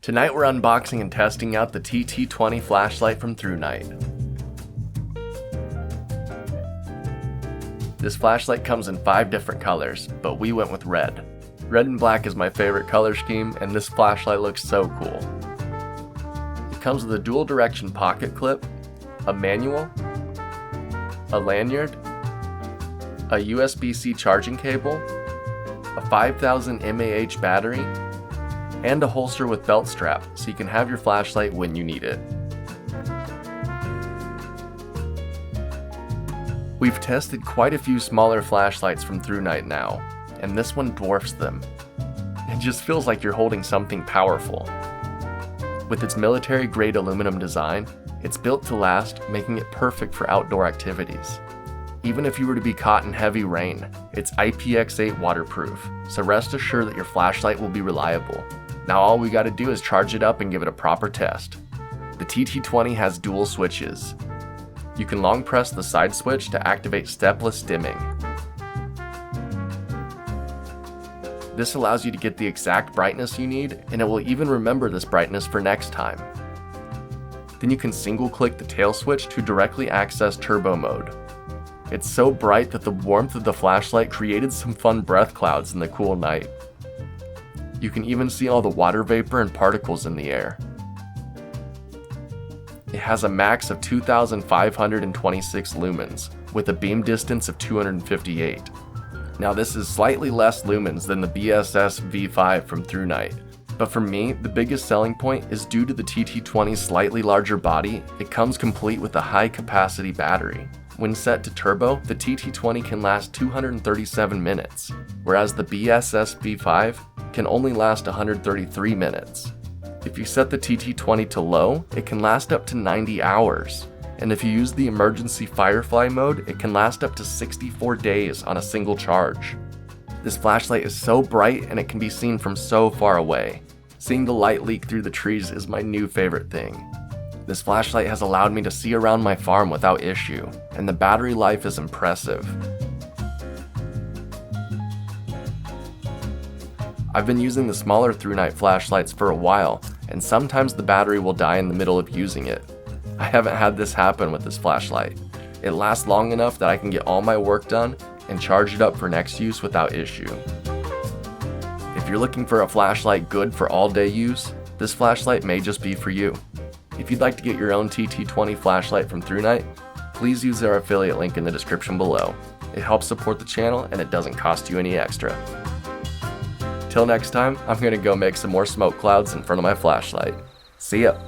Tonight we're unboxing and testing out the TT20 flashlight from ThruNite. This flashlight comes in 5 different colors, but we went with red. Red and black is my favorite color scheme, and this flashlight looks so cool. It comes with a dual direction pocket clip, a manual, a lanyard, a USB-C charging cable, a 5000 mAh battery, and a holster with belt strap so you can have your flashlight when you need it. We've tested quite a few smaller flashlights from ThruNite now, and this one dwarfs them. It just feels like you're holding something powerful. With its military-grade aluminum design, it's built to last, making it perfect for outdoor activities. Even if you were to be caught in heavy rain, it's Ipx8 Waterproof, so rest assured that your flashlight will be reliable. Now all we gotta do is charge it up and give it a proper test. The TT20 has dual switches. You can long press the side switch to activate stepless dimming. This allows you to get the exact brightness you need, and it will even remember this brightness for next time. Then you can single click the tail switch to directly access turbo mode. It's so bright that the warmth of the flashlight created some fun breath clouds in the cool night. You can even see all the water vapor and particles in the air. It has a max of 2,526 lumens, with a beam distance of 258. Now this is slightly less lumens than the BSS V5 from ThruNite, but for me, the biggest selling point is due to the TT20's slightly larger body. It comes complete with a high capacity battery. When set to turbo, the TT20 can last 237 minutes, whereas the BSS V5 can only last 133 minutes. If you set the TT20 to low, it can last up to 90 hours. And if you use the emergency firefly mode, it can last up to 64 days on a single charge. This flashlight is so bright and it can be seen from so far away. Seeing the light leak through the trees is my new favorite thing. This flashlight has allowed me to see around my farm without issue, and the battery life is impressive. I've been using the smaller ThruNite flashlights for a while, and sometimes the battery will die in the middle of using it. I haven't had this happen with this flashlight. It lasts long enough that I can get all my work done and charge it up for next use without issue. If you're looking for a flashlight good for all day use, this flashlight may just be for you. If you'd like to get your own TT20 flashlight from ThruNite, please use our affiliate link in the description below. It helps support the channel and it doesn't cost you any extra. Till next time, I'm gonna go make some more smoke clouds in front of my flashlight. See ya!